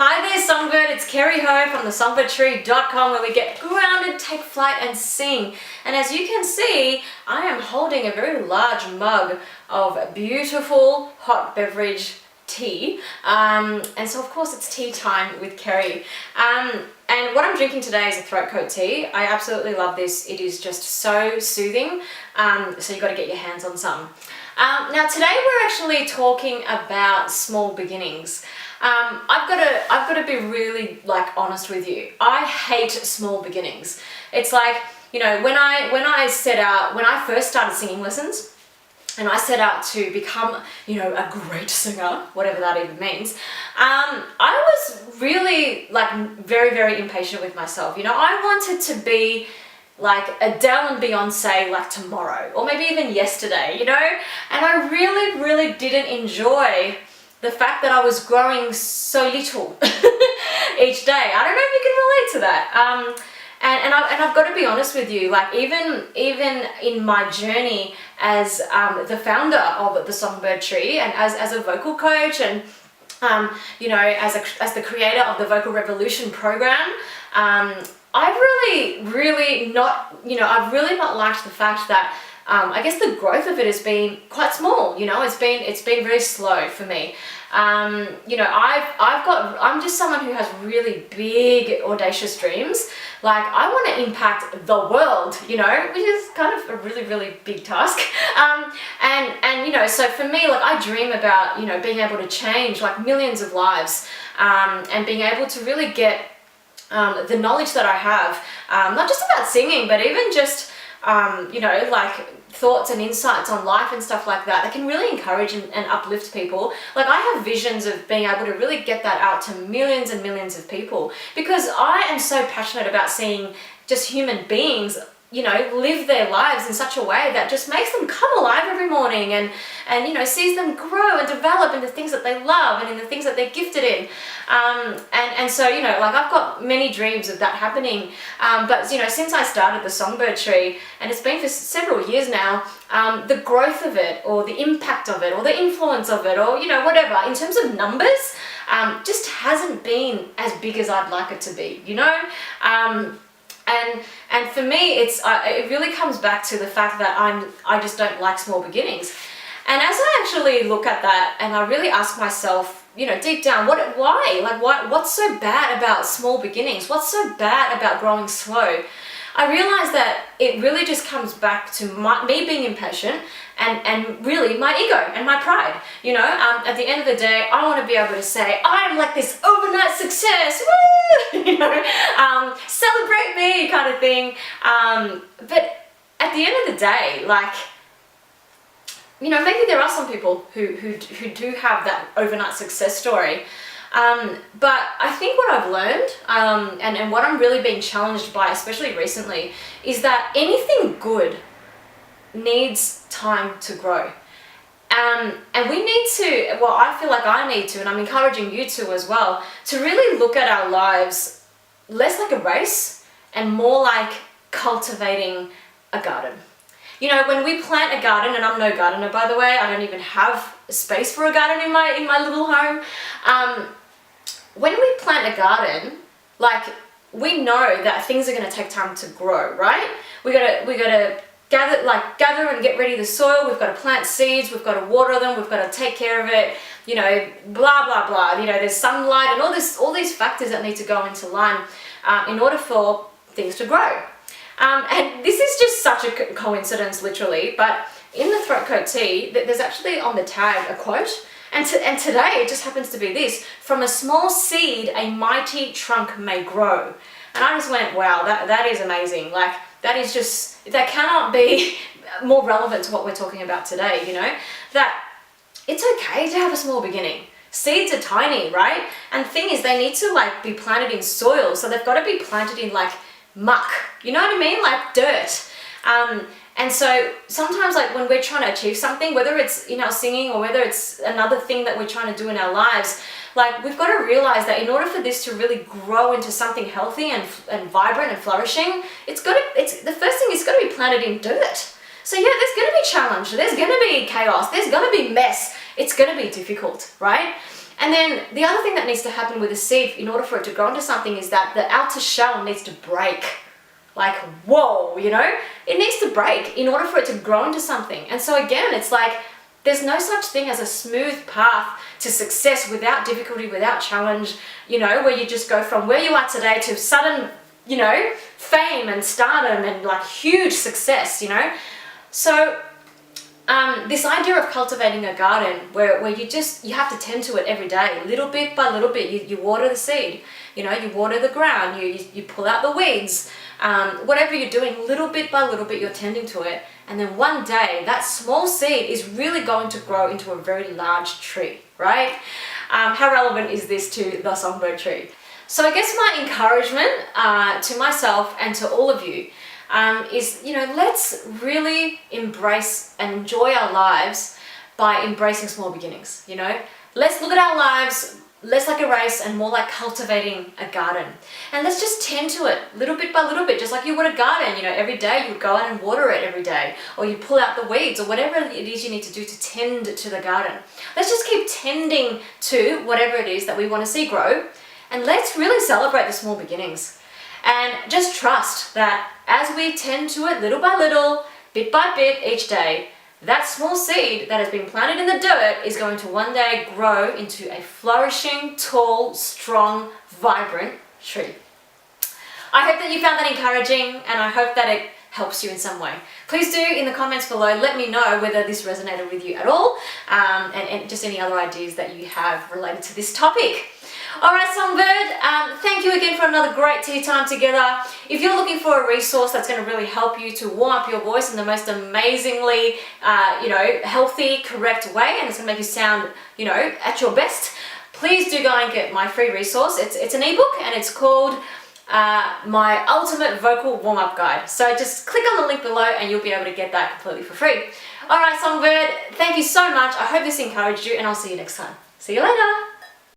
Hi there Songbird, it's Kerri Ho from the songbird.tree.com where we get grounded, take flight and sing. And as you can see, I am holding a very large mug of beautiful hot beverage tea. And so of course it's tea time with Kerri. And what I'm drinking today is a throat coat tea. I absolutely love this. It is just so soothing. So you've got to get your hands on some. Now today we're actually talking about small beginnings. I've got to be really honest with you. I hate small beginnings. It's like, when I first started singing lessons and I set out to become, a great singer, whatever that even means, I was really very, very impatient with myself. I wanted to be like Adele and Beyonce tomorrow, or maybe even yesterday, and I really, really didn't enjoy the fact that I was growing so little each day. I don't know if you can relate to that. And I've got to be honest with you, even in my journey as the founder of the Songbird Tree and as a vocal coach and as the creator of the Vocal Revolution program, I've really not liked the fact that I guess the growth of it has been quite small. It's been very slow for me. I'm just someone who has really big, audacious dreams. I want to impact the world, which is kind of a really, really big task. So for me, I dream about, being able to change millions of lives, and being able to really get the knowledge that I have, not just about singing, but even just thoughts and insights on life and stuff like that can really encourage and uplift people. I have visions of being able to really get that out to millions and millions of people, because I am so passionate about seeing just human beings live their lives in such a way that just makes them come alive every morning and sees them grow and develop into things that they love and in the things that they're gifted in. So I've got many dreams of that happening. But since I started the Songbird Tree, and it's been for several years now, the growth of it, or the impact of it, or the influence of it, or whatever, in terms of numbers, just hasn't been as big as I'd like it to be, And for me, it really comes back to the fact that I just don't like small beginnings. And as I actually look at that and I really ask myself, deep down, why? What's so bad about small beginnings? What's so bad about growing slow? I realize that it really just comes back to me being impatient and really my ego and my pride. At the end of the day, I want to be able to say, I'm this overnight success, woo! Celebrate me kind of thing. But at the end of the day, maybe there are some people who do have that overnight success story. But I think what I've learned, and what I'm really being challenged by, especially recently, is that anything good needs time to grow. And we need to, I feel like I need to, and I'm encouraging you to as well, to really look at our lives less like a race and more like cultivating a garden. When we plant a garden, and I'm no gardener by the way, I don't even have space for a garden in my little home. When we plant a garden, we know that things are going to take time to grow, right? We gotta gather and get ready the soil. We've got to plant seeds. We've got to water them. We've got to take care of it. Blah blah blah. There's sunlight and all these factors that need to go into line in order for things to grow. And this is just such a coincidence, literally. But in the throat coat tea, there's actually on the tag a quote. And today it just happens to be this: from a small seed, a mighty trunk may grow. And I just went, wow, that is amazing. That cannot be more relevant to what we're talking about today, that it's okay to have a small beginning. Seeds are tiny, right? And the thing is, they need to be planted in soil. So they've got to be planted in muck, you know what I mean? Dirt. And so sometimes when we're trying to achieve something, whether it's in our singing or whether it's another thing that we're trying to do in our lives, we've got to realize that in order for this to really grow into something healthy and vibrant and flourishing, the first thing is got to be planted in dirt. So yeah, there's going to be challenge, there's going to be chaos, there's going to be mess, it's going to be difficult, right? And then the other thing that needs to happen with a seed in order for it to grow into something is that the outer shell needs to break. Like, whoa, you know? It needs to break in order for it to grow into something. And so again, it's like, there's no such thing as a smooth path to success without difficulty, without challenge, you know, where you just go from where you are today to sudden, you know, fame and stardom and like huge success, you know? So this idea of cultivating a garden where you have to tend to it every day, little bit by little bit. You water the seed, you know, you water the ground, you pull out the weeds, whatever you're doing, little bit by little bit, you're tending to it. And then one day, that small seed is really going to grow into a very large tree, right? How relevant is this to the songbird tree? So I guess my encouragement to myself and to all of you is, you know, let's really embrace and enjoy our lives by embracing small beginnings, you know? Let's look at our lives less like a race and more like cultivating a garden. And let's just tend to it little bit by little bit, just like you would a garden. You know, every day you would go out and water it every day, or you pull out the weeds, or whatever it is you need to do to tend to the garden. Let's just keep tending to whatever it is that we want to see grow, and let's really celebrate the small beginnings. And just trust that as we tend to it little by little, bit by bit each day, that small seed that has been planted in the dirt is going to one day grow into a flourishing, tall, strong, vibrant tree. I hope that you found that encouraging, and I hope that it helps you in some way. Please do, in the comments below, let me know whether this resonated with you at all, and just any other ideas that you have related to this topic. Alright, Songbird, thank you again for another great tea time together. If you're looking for a resource that's going to really help you to warm up your voice in the most amazingly, healthy, correct way, and it's going to make you sound, at your best, please do go and get my free resource. It's an ebook, and it's called My Ultimate Vocal Warm-Up Guide. So just click on the link below and you'll be able to get that completely for free. Alright, Songbird, thank you so much. I hope this encouraged you, and I'll see you next time. See you later.